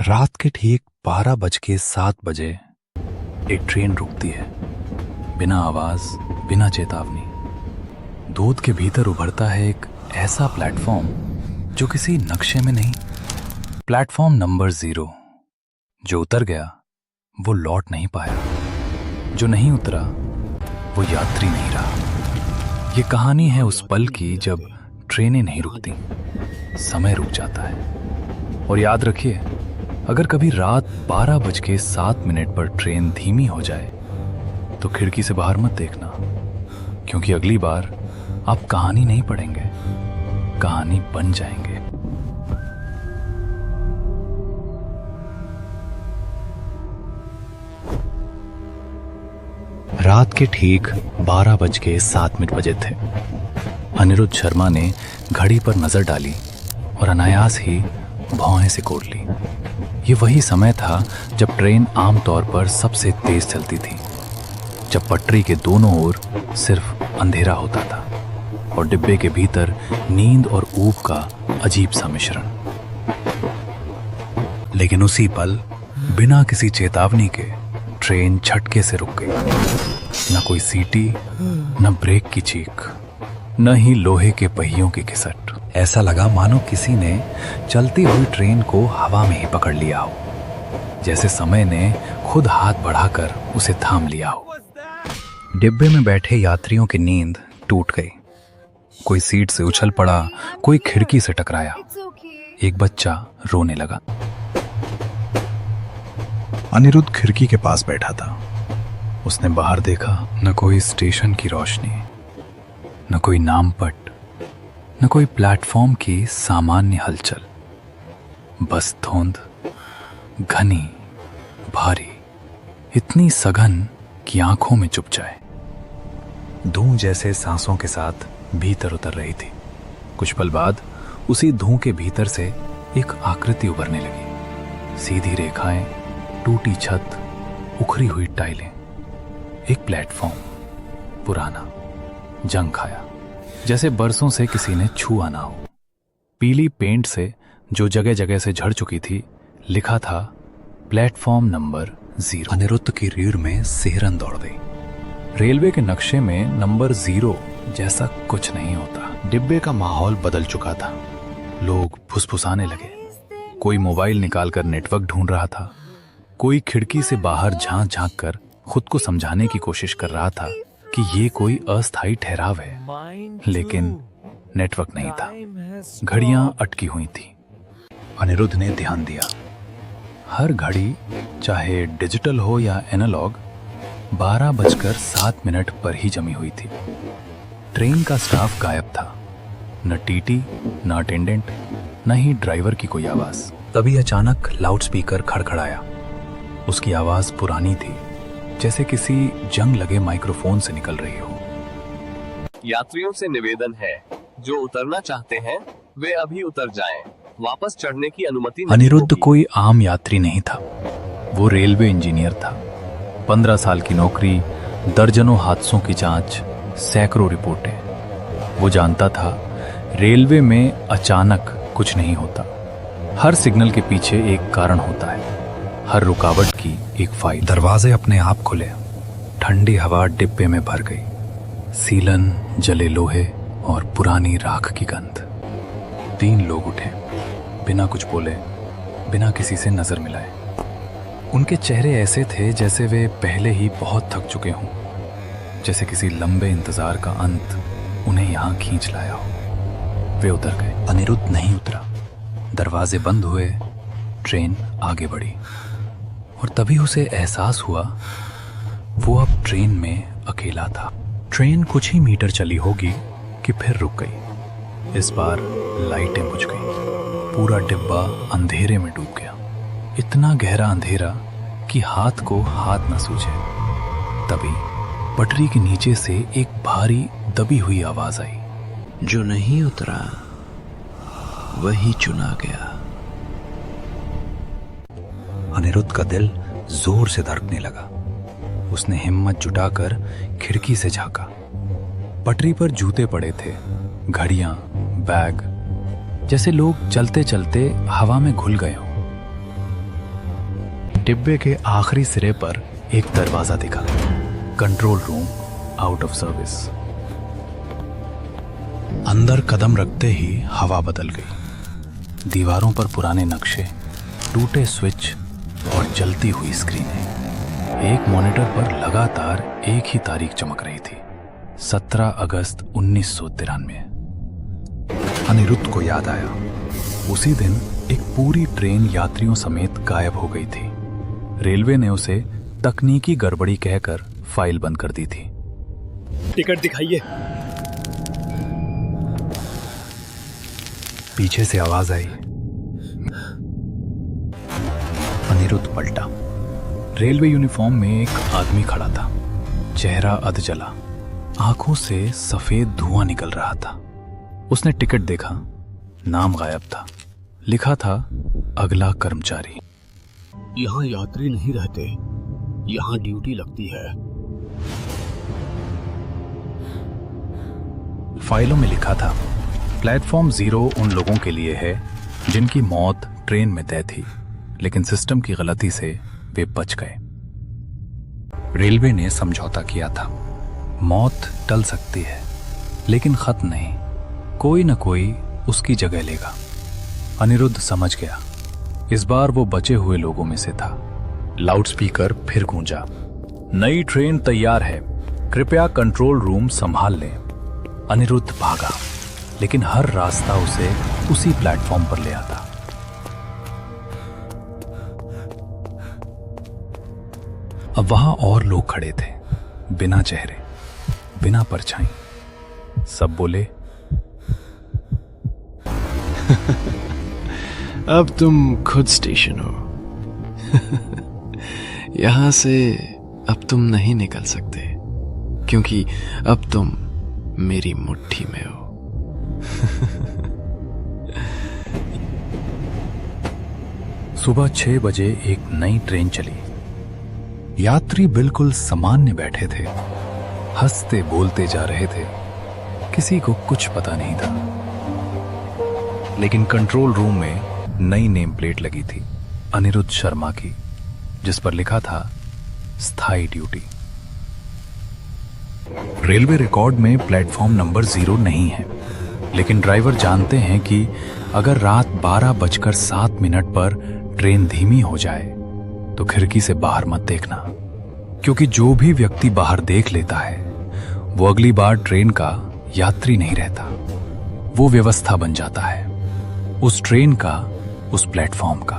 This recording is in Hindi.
रात के ठीक 12:07 एक ट्रेन रुकती है। बिना आवाज, बिना चेतावनी। दूध के भीतर उभरता है एक ऐसा प्लेटफॉर्म जो किसी नक्शे में नहीं। Platform number 0। जो उतर गया वो लौट नहीं पाया, जो नहीं उतरा वो यात्री नहीं रहा। ये कहानी है उस पल की जब ट्रेनें नहीं रुकती, समय रुक जाता है। और याद रखिए, अगर कभी रात 12:07 पर ट्रेन धीमी हो जाए तो खिड़की से बाहर मत देखना, क्योंकि अगली बार आप कहानी नहीं पढ़ेंगे, कहानी बन जाएंगे। रात के ठीक 12:07 थे। अनिरुद्ध शर्मा ने घड़ी पर नजर डाली और अनायास ही भौहें सिकोड़ ली। ये वही समय था जब ट्रेन आमतौर पर सबसे तेज चलती थी, जब पटरी के दोनों ओर सिर्फ अंधेरा होता था और डिब्बे के भीतर नींद और ऊब का अजीब सा मिश्रण। लेकिन उसी पल बिना किसी चेतावनी के ट्रेन झटके से रुक गई। न कोई सीटी, न ब्रेक की चीख, न ही लोहे के पहियों की घिसट। ऐसा लगा मानो किसी ने चलती हुई ट्रेन को हवा में ही पकड़ लिया हो, जैसे समय ने खुद हाथ बढ़ाकर उसे थाम लिया हो। डिब्बे में बैठे यात्रियों की नींद टूट गई। कोई सीट से उछल पड़ा, कोई खिड़की से टकराया। एक बच्चा रोने लगा। अनिरुद्ध खिड़की के पास बैठा था। उसने बाहर देखा, न कोई स्टेशन की रोशनी, न कोई नाम पट, न कोई प्लेटफॉर्म की सामान्य हलचल। बस धुंध, घनी, भारी, इतनी सघन कि आंखों में चुभ जाए। धूं जैसे सांसों के साथ भीतर उतर रही थी। कुछ पल बाद उसी धूं के भीतर से एक आकृति उभरने लगी। सीधी रेखाएं, टूटी छत, उखड़ी हुई टाइलें। एक प्लेटफॉर्म, पुराना, जंग खाया, जैसे बरसों से किसी ने छुआ ना हो। पीली पेंट से जो जगह जगह से झड़ चुकी थी, लिखा था प्लेटफॉर्म नंबर 0। अनिरुद्ध की रीढ़ में सिहरन दौड़ गई। रेलवे के नक्शे में नंबर 0 जैसा कुछ नहीं होता। डिब्बे का माहौल बदल चुका था। लोग फुसफुसाने लगे। कोई मोबाइल निकालकर नेटवर्क ढूंढ रहा था। कोई खिड़की से बाहर झांक झांक कर खुद को समझाने की कोशिश कर रहा था कि ये कोई अस्थायी ठहराव है। लेकिन नेटवर्क नहीं था। घड़ियां अटकी हुई थी। अनिरुद्ध ने ध्यान दिया। हर घड़ी, चाहे डिजिटल हो या एनालॉग, 12:07 पर ही जमी हुई थी। ट्रेन का स्टाफ गायब था। न टीटी, न अटेंडेंट, न ही ड्राइवर की कोई आवाज। तभी अचानक लाउडस्पीकर खड़खड़ाया। उसकी आवाज पुरानी थी, जैसे किसी जंग लगे माइक्रोफोन से निकल रही हो। यात्रियों से निवेदन है, जो उतरना चाहते हैं वे अभी उतर जाएं। वापस चढ़ने की अनुमति नहीं अनिरुद्ध होगी। कोई आम यात्री नहीं था। वो रेलवे इंजीनियर था। 15 साल की नौकरी, दर्जनों हादसों की जांच, सैकड़ों रिपोर्टें। वो जानता था, रेलवे में अचानक कुछ नहीं होता। हर सिग्नल के पीछे एक कारण होता है, हर रुकावट की एक फाइल। दरवाजे अपने आप खुले। ठंडी हवा डिब्बे में भर गई। सीलन, जले लोहे और पुरानी राख की गंध। 3 लोग उठे, बिना कुछ बोले, बिना किसी से नजर मिलाए। उनके चेहरे ऐसे थे जैसे वे पहले ही बहुत थक चुके हों, जैसे किसी लंबे इंतजार का अंत उन्हें यहां खींच लाया हो। वे उतर गए। अनिरुद्ध नहीं उतरा। दरवाजे बंद हुए, ट्रेन आगे बढ़ी। और तभी उसे एहसास हुआ, वो अब ट्रेन में अकेला था। ट्रेन कुछ ही मीटर चली होगी कि फिर रुक गई। इस बार लाइटें बुझ गईं। पूरा डिब्बा अंधेरे में डूब गया। इतना गहरा अंधेरा कि हाथ को हाथ न सूझे। तभी पटरी के नीचे से एक भारी दबी हुई आवाज आई। जो नहीं उतरा वही चुना गया। अनिरुद्ध का दिल जोर से धड़कने लगा। उसने हिम्मत जुटाकर खिड़की से झांका। पटरी पर जूते पड़े थे, घड़ियां, बैग, जैसे लोग चलते चलते हवा में घुल गए हों। डिब्बे के आखिरी सिरे पर एक दरवाजा दिखा। Control room out of service. अंदर कदम रखते ही हवा बदल गई। दीवारों पर पुराने नक्शे, टूटे स्विच और जलती हुई स्क्रीनें। एक मॉनिटर पर लगातार एक ही तारीख चमक रही थी, 17 अगस्त 1993। अनिरुद्ध को याद आया, उसी दिन एक पूरी ट्रेन यात्रियों समेत गायब हो गई थी। रेलवे ने उसे तकनीकी गड़बड़ी कहकर फाइल बंद कर दी थी। टिकट दिखाइए। पीछे से आवाज आई। अनिरुद्ध पलटा। रेलवे यूनिफॉर्म में एक आदमी खड़ा था, चेहरा अधजला, आंखों से सफेद धुआं निकल रहा था। उसने टिकट देखा, नाम गायब था, लिखा था अगला कर्मचारी। यहाँ यात्री नहीं रहते, यहाँ ड्यूटी लगती है। फाइलों में लिखा था प्लेटफॉर्म 0 उन लोगों के लिए है जिनकी मौत ट्रेन में तय थी, लेकिन सिस्टम की गलती से वे बच गए। रेलवे ने समझौता किया था, मौत टल सकती है लेकिन खत्म नहीं, कोई न कोई उसकी जगह लेगा। अनिरुद्ध समझ गया, इस बार वो बचे हुए लोगों में से था। लाउडस्पीकर फिर गूंजा, नई ट्रेन तैयार है, कृपया कंट्रोल रूम संभाल लें। अनिरुद्ध भागा, लेकिन हर रास्ता उसे उसी प्लेटफॉर्म पर ले आता। अब वहां और लोग खड़े थे, बिना चेहरे, बिना परछाई। सब बोले, अब तुम खुद स्टेशन हो। यहां से अब तुम नहीं निकल सकते, क्योंकि अब तुम मेरी मुट्ठी में हो। सुबह 6 बजे एक नई ट्रेन चली। यात्री बिल्कुल सामान्य बैठे थे, हंसते बोलते जा रहे थे, किसी को कुछ पता नहीं था। लेकिन कंट्रोल रूम में नई नेम प्लेट लगी थी, अनिरुद्ध शर्मा की, जिस पर लिखा था स्थायी ड्यूटी। रेलवे रिकॉर्ड में प्लेटफॉर्म नंबर 0 नहीं है, लेकिन ड्राइवर जानते हैं कि अगर रात 12:07 पर ट्रेन धीमी हो जाए तो खिड़की से बाहर मत देखना, क्योंकि जो भी व्यक्ति बाहर देख लेता है वो अगली बार ट्रेन का यात्री नहीं रहता, वो व्यवस्था बन जाता है, उस ट्रेन का, उस प्लेटफॉर्म का।